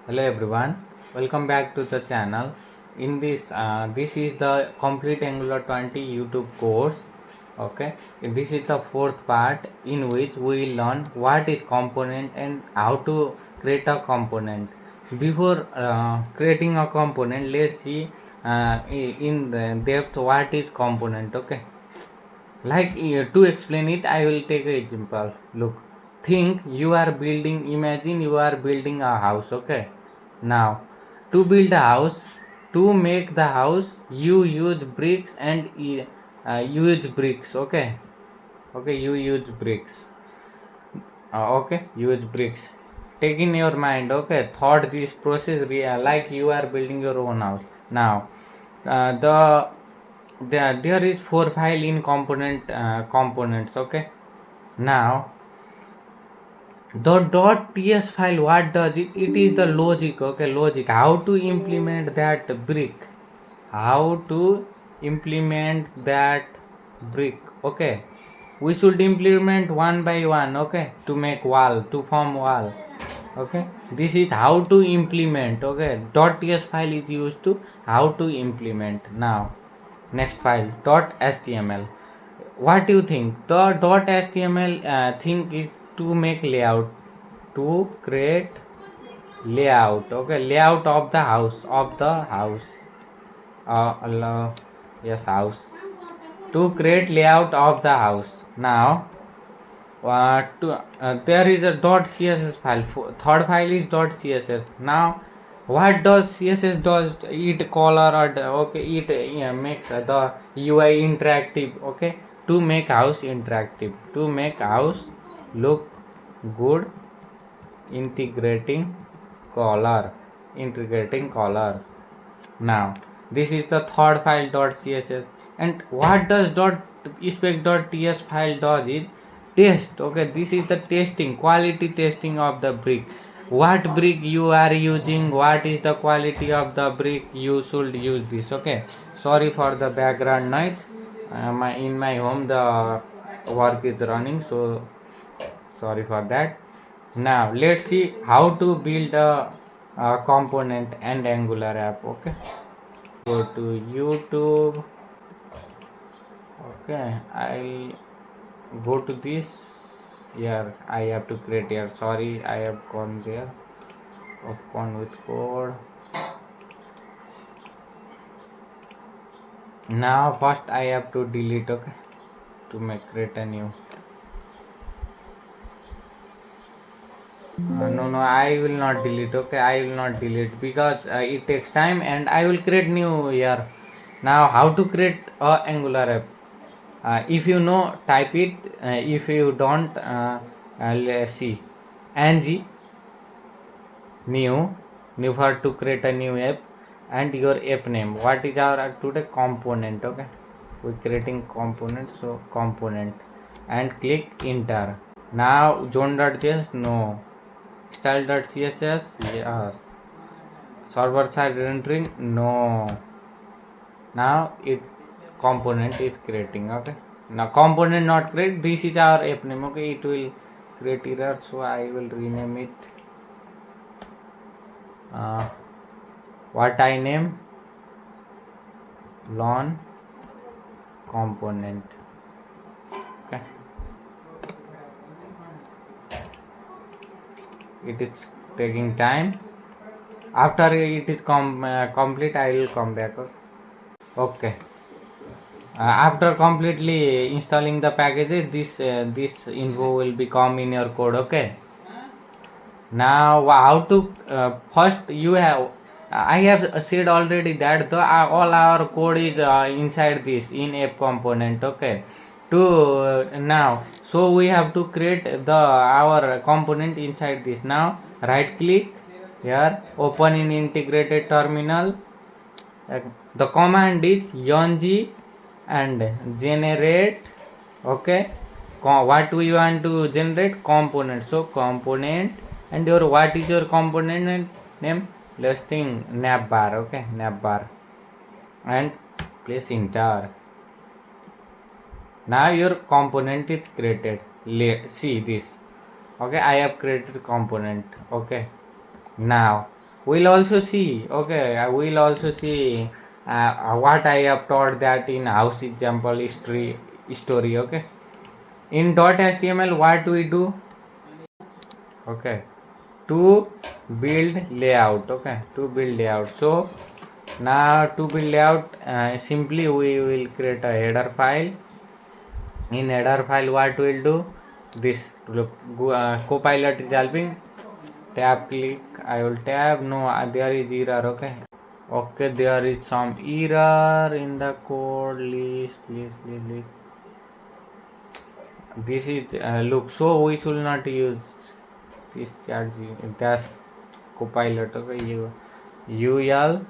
Hello everyone, welcome back to the channel. In this is the complete Angular 20 YouTube course. Okay, this is the fourth part in which we will learn what is component and how to create a component. Before creating a component, let's see in the depth what is component. Okay, to explain it, I will take an example. Look, think you are building. Imagine you are building a house. Okay, now to build a house, to make the house, you use bricks and use bricks. Okay, you use bricks. Okay, use bricks. Take in your mind. Okay, thought this process like you are building your own house. Now, there is four file in components. Okay, now the .ts file, what does it? It is the logic. Okay, logic, how to implement that brick, how to implement that brick. Okay, we should implement one by one. Okay, to make wall, to form wall. Okay, this is how to implement. Okay, .ts file is used to how to implement. Now next file .html. What do you think? The .html thing is to make layout, to create layout. Okay, layout of the house, yes, house, to create layout of the house. Now there is a .css file. Third file is .css. Now what does css does? It color or okay, it makes the UI interactive. Okay, to make house interactive, to make house look good, integrating color. Now this is the third file .css. And what does .spec.ts file does is test. Okay, this is the testing, quality testing of the brick. What brick you are using, what is the quality of the brick, you should use this. Okay, sorry for the background noise. In my home the work is running, so sorry for that. Now let's see how to build a component and Angular app. Okay, go to YouTube. Okay, I'll go to this. Here I have to create here. Sorry, I have gone there. Open with code. Now first I have to delete. Okay, to create a new. No, I will not delete. Okay, I will not delete because it takes time and I will create new here. Now how to create a Angular app? If you know, type it. If you don't, let's see, ng new for to create a new app, and your app name. What is our today component? Okay, we creating component, so component, and click enter. Now zone.js, no. Style.css, yes. Server side rendering, no. Now it component is creating. Okay, now component not create. This is our app name. Okay, it will create error, so I will rename it. What I name? Lawn component. Okay, it is taking time. After it is complete, I will come back. Okay. After completely installing the packages, this info will become in your code. Okay, now how to first you have, I have said already that the all our code is inside this in app component. Okay, to now, so we have to create the our component inside this. Now right click here, open in integrated terminal. The command is ng and generate. Okay, what we want to generate? Component. So component, and your what is your component name? Let's think navbar. Okay, navbar, and place enter. Now your component is created. See this. Okay, I have created component. Okay, now we'll also see, okay, I will also see what I have taught that in house example history story. Okay, in .html what we do, okay, to build layout, okay, to build layout. So now to build layout, simply we will create a header file. In header file what we'll do, this look, Copilot is helping. Tab click, I will tab, no, there is error. Okay, okay, there is some error in the code list. This is look, so we should not use this charge. That's Copilot. Okay, ul,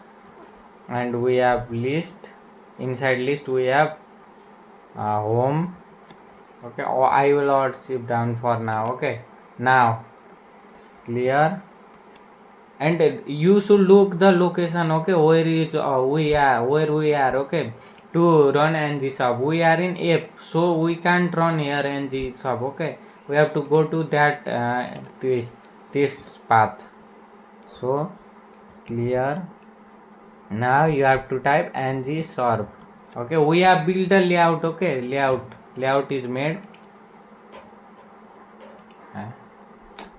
and we have list. Inside list we have home. Okay, or I will not shift down for now. Okay, now clear, and you should look the location. Okay, where is where we are. Okay, to run ng sub we are in app, so we can't run here ng sub. Okay, we have to go to that this path. So clear, now you have to type ng sub. Okay, we have built a layout. Okay, layout is made.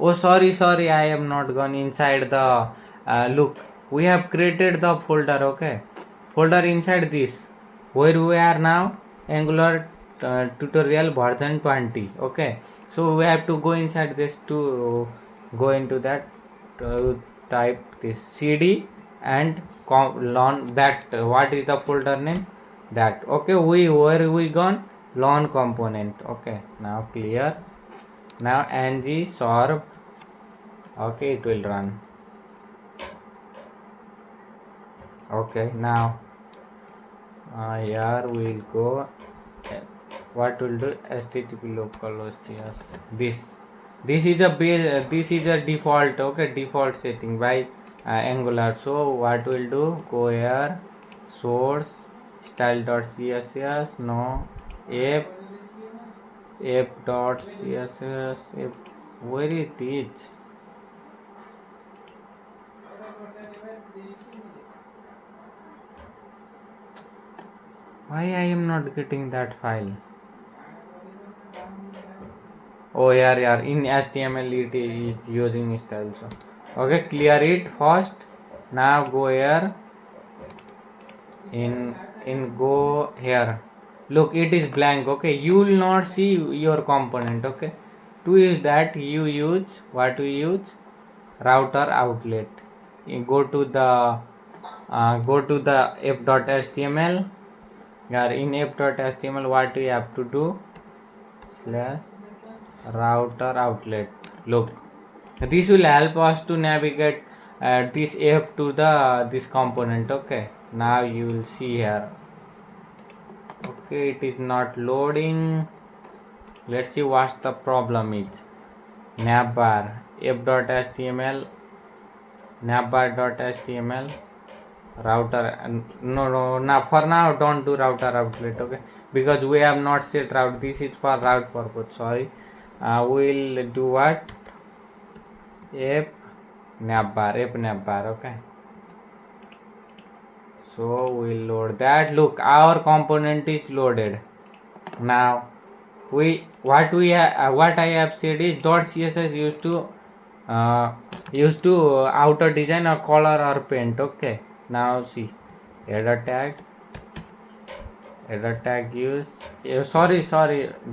Oh, sorry, I am not gone inside the look, we have created the folder. Okay, folder inside this, where we are now, Angular tutorial version 20. Okay, so we have to go inside this, to go into that, type this cd and learn that what is the folder name, that. Okay, where we gone, learn component. Okay, now clear, now ng sorb. Okay, it will run. Okay, now here we'll go, what will do, http localhost. Yes, this is a base, this is a default. Okay, default setting by Angular. So what we'll do, go here, source style.css, no, app.css, where it is, why I am not getting that file. Oh yeah, in HTML it is using style. So okay, clear it first. Now go here, in go here, look, it is blank. Okay, you will not see your component. Okay, to use that, you use what we use, router outlet. You go to the app.html. In app.html what we have to do, / router outlet. Look, this will help us to navigate this app to the this component. Okay, now you will see here. Okay, it is not loading. Let's see what the problem is. Navbar, app.html, navbar.html, router. No, now for now don't do router outlet. Okay, because we have not set route. This is for route purpose. Sorry, we'll do what, app navbar. Okay, so we'll load that. Look, our component is loaded. Now what I have said is .css used to outer design or color or paint. Okay, now see, header tag use, sorry,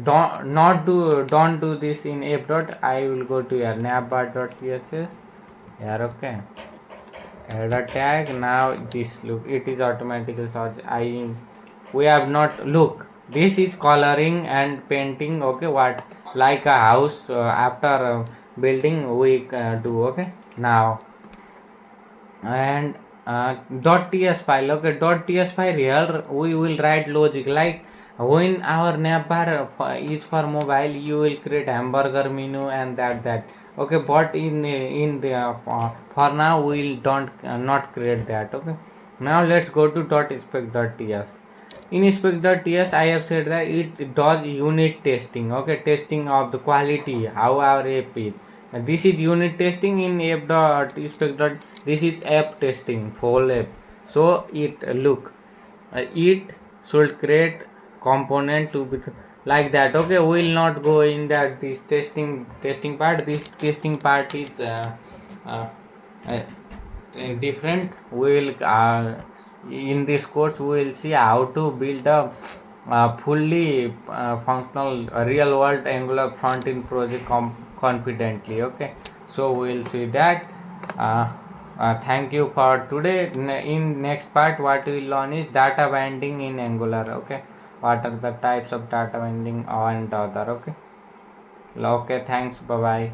don't do this in app dot. I will go to here, navbar.css here. Okay, header tag. Now this, look, it is automatically search. We have not, look, this is coloring and painting. Okay, what, like a house after building we do. Okay, now and .ts file. Okay, .ts file, here we will write logic, like when our navbar is for mobile, you will create hamburger menu and that. Okay, but in the for now we will don't not create that. Okay, now let's go to .spec.ts. In spec.ts I have said that it does unit testing. Okay, testing of the quality, how our app is. This is unit testing in app.spec. This is app testing, whole app. So it should create component to be like that. Okay, we will not go in that this testing part. This testing part is uh, uh, different. We will in this course we will see how to build a fully functional real world Angular front end project confidently. Okay, so we will see that. Thank you for today. In next part what we will learn is data binding in Angular. Okay, what are the types of data binding and other. Okay, thanks, bye bye.